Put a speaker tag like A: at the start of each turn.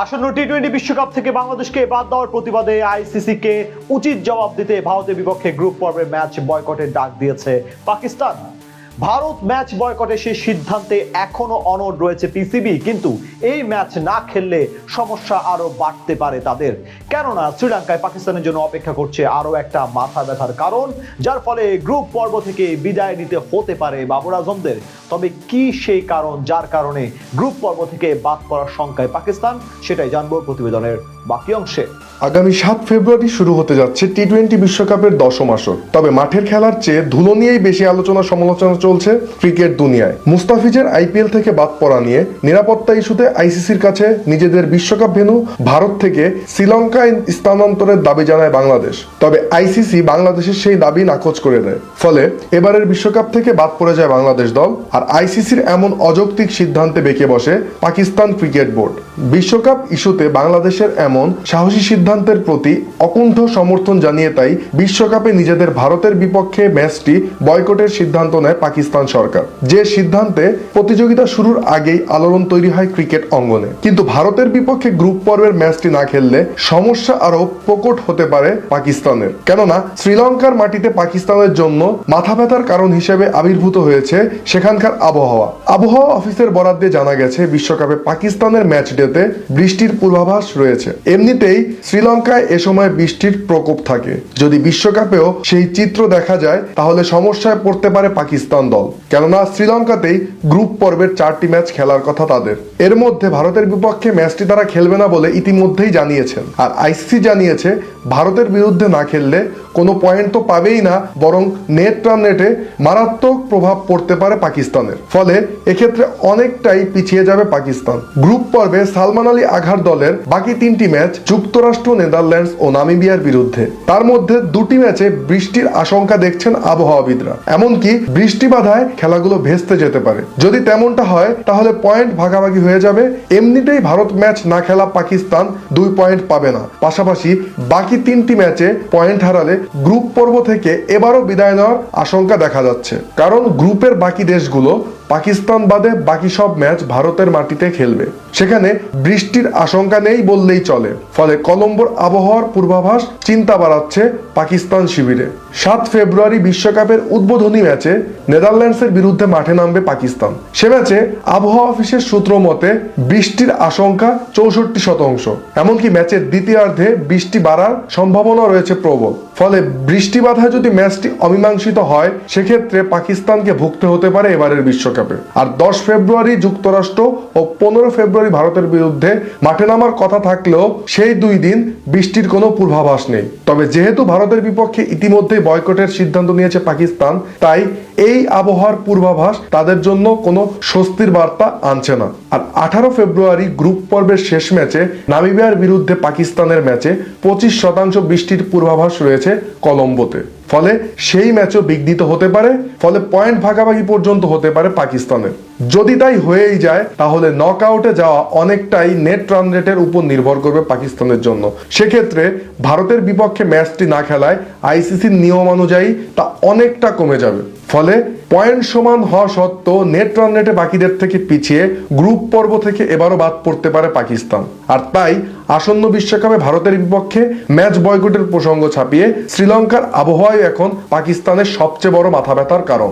A: আসন্ন টি-20 বিশ্বকাপ থেকে বাংলাদেশকে বাদ দেওয়ার প্রতিবাদে আইসিসি কে উচিত জবাব দিতে ভারতের বিপক্ষে গ্রুপ পর্বের ম্যাচ বয়কটের ডাক দিয়েছে পাকিস্তান। ভারত ম্যাচ বয়কটের সেই সিদ্ধান্তে এখনো অনড় রয়েছে পিসিবি, কিন্তু এই ম্যাচ না খেললে সমস্যা আরো বাড়তে পারে তাদের। কেননা শ্রীলঙ্কায় পাকিস্তানের জন্য অপেক্ষা করছে আরো একটা মাথা ব্যথার কারণ, যার ফলে গ্রুপ পর্ব থেকে বিদায় নিতে হতে পারে বাবর আজমদের। তবে কি সেই কারণ যার কারণে গ্রুপ পর্ব থেকে বাদ পড়ার শঙ্কায় পাকিস্তান, সেটাই জানবো প্রতিবেদনের বাকি অংশে।
B: আগামী 7 ফেব্রুয়ারি শুরু হতে যাচ্ছে টি-20 বিশ্বকাপের 10ম আসর। তবে মাঠের খেলার চেয়ে ধুলো নিয়েই বেশি আলোচনা সমালোচনা চলছে ক্রিকেট দুনিয়ায়। মুস্তাফিজের আইপিএল থেকে বাদ পড়া নিয়ে নিরাপত্তা ইস্যুতে আইসিসির কাছে নিজেদের বিশ্বকাপ ভেন্যু ভারত থেকে শ্রীলঙ্কায় স্থানান্তরের দাবি জানায় বাংলাদেশ। তবে আইসিসি বাংলাদেশের সেই দাবি নাকচ করে দেয়। ফলে এবারের বিশ্বকাপ থেকে বাদ পড়ে যায় বাংলাদেশ দল। আর আইসিসির এমন অযৌক্তিক সিদ্ধান্তে বেঁকে বসে পাকিস্তান ক্রিকেট বোর্ড। বিশ্বকাপ ইস্যুতে বাংলাদেশের এমন সাহসী সিদ্ধান্তের প্রতি অকুণ্ঠ সমর্থন জানিয়ে তাই বিশ্বকাপে নিজেদের ভারতের বিপক্ষে ম্যাচটি বয়কটের সিদ্ধান্ত নেয় পাকিস্তান সরকার। যে সিদ্ধান্তে প্রতিযোগিতা শুরুর আগেই আলোড়ন তৈরি হয় ক্রিকেট অঙ্গনে। কিন্তু ভারতের বিপক্ষে গ্রুপ পর্বের ম্যাচটি না খেললে সমস্যা আরো প্রকট হতে পারে পাকিস্তানের। কেননা শ্রীলঙ্কার মাটিতে পাকিস্তানের জন্য মাথা ব্যথার কারণ হিসেবে আবির্ভূত হয়েছে সেখানকার আবহাওয়া। আবহাওয়া অফিসের বরাদ্দে জানা গেছে বিশ্বকাপে পাকিস্তানের ম্যাচ ডেতে বৃষ্টির পূর্বাভাস রয়েছে। এমনিতেই শ্রীলঙ্কায় এ সময় বৃষ্টির প্রকোপ থাকে। যদি বিশ্বকাপেও সেই চিত্র দেখা যায় তাহলে সমস্যায় পড়তে পারে পাকিস্তান দল। কেননা শ্রীলঙ্কাতেই গ্রুপ পর্বের 4টি ম্যাচ খেলার কথা তাদের। এর মধ্যে ভারতের বিপক্ষে ম্যাচটি তারা খেলবে না বলে ইতিমধ্যেই জানিয়েছেন। আর আইসিসি জানিয়েছে ভারতের বিরুদ্ধে না খেললে কোনো পয়েন্ট তো পাবেই না, বরং নেট রান রেটে মারাত্মক প্রভাব পড়তে পারে পাকিস্তানের। ফলে এক্ষেত্রে অনেকটাই পিছিয়ে যাবে পাকিস্তান। গ্রুপ পর্বে সালমান আলী আঘার দলের বাকি 3টি ম্যাচ যুক্তরাষ্ট্র, নেদারল্যান্ডস ও নামিবিয়ার বিরুদ্ধে। তার মধ্যে 2টি ম্যাচে বৃষ্টির আশঙ্কা দেখছেন আবহাওয়াবিদরা। এমনকি বৃষ্টি বাধায় খেলাগুলো ভেস্তে যেতে পারে। যদি তেমনটা হয় তাহলে পয়েন্ট ভাগাভাগি হয়ে যাবে। এমনিতেই ভারত ম্যাচ না খেলা পাকিস্তান 2 পয়েন্ট পাবে না। পাশাপাশি বাকি 3টি ম্যাচে পয়েন্ট হারালে গ্রুপ পর্ব থেকে এবারও বিদায় নেওয়ার আশঙ্কা দেখা যাচ্ছে। কারণ গ্রুপের বাকি দেশগুলো পাকিস্তান বাদে বাকি সব ম্যাচ ভারতের মাটিতে খেলবে। সেখানে বৃষ্টির আশঙ্কা নেই বললেই চলে। ফলে কলম্বোর আবহাওয়ার পূর্বাভাস চিন্তা বাড়াচ্ছে পাকিস্তান শিবিরে। 7 ফেব্রুয়ারি বিশ্বকাপের উদ্বোধনী ম্যাচে নেদারল্যান্ডসের বিরুদ্ধে মাঠে নামবে পাকিস্তান। সে ম্যাচে আবহাওয়া অফিসের সূত্র মতে বৃষ্টির আশঙ্কা 64%। এমনকি ম্যাচের দ্বিতীয়ার্ধে বৃষ্টি বাড়ার সম্ভাবনা রয়েছে প্রবল। ফলে বৃষ্টি বাধায় যদি ম্যাচটি অমীমাংসিত হয় সেক্ষেত্রে পাকিস্তানকে ভুগতে হতে পারে এবারের বিশ্বকাপে। আর 10 ফেব্রুয়ারি যুক্তরাষ্ট্র ও 15 ফেব্রুয়ারি ভারতের বিরুদ্ধে মাঠে নামার কথা থাকলেও সেই 2 দিন বৃষ্টির কোনো পূর্বাভাস নেই। তবে যেহেতু ভারতের বিপক্ষে ইতিমধ্যেই বয়কটের সিদ্ধান্ত নিয়েছে পাকিস্তান, তাই এই আবহাওয়ার পূর্বাভাস তাদের জন্য কোনো স্বস্তির বার্তা আনছে না। আর 18 ফেব্রুয়ারি গ্রুপ পর্বের শেষ ম্যাচে নামিবিয়ার বিরুদ্ধে পাকিস্তানের ম্যাচে 25% বৃষ্টির পূর্বাভাস রয়েছে কলম্বোতে। ফলে সেই ম্যাচও বিঘ্নিত হতে পারে। ফলে পয়েন্ট ভাগাভাগি পর্যন্ত হতে পারে পাকিস্তানের। যদি তাই হয়েই যায় তাহলে নক আউটে যাওয়া অনেকটাই নেট রান রেটের উপর নির্ভর করবে পাকিস্তানের জন্য। সেক্ষেত্রে ভারতের বিপক্ষে ম্যাচটি না খেলায় আইসিসির নিয়ম অনুযায়ী তা অনেকটা কমে যাবে। ফলে পয়েন্ট সমান হওয়া সত্ত্বেও নেট রান রেটে বাকিদের থেকে পিছিয়ে গ্রুপ পর্ব থেকে এবারও বাদ পড়তে পারে পাকিস্তান। আর তাই আসন্ন বিশ্বকাপে ভারতের বিপক্ষে ম্যাচ বয়কটের প্রসঙ্গ ছাপিয়ে শ্রীলঙ্কার আবহাওয়াই এখন পাকিস্তানের সবচেয়ে বড় মাথা ব্যথার কারণ।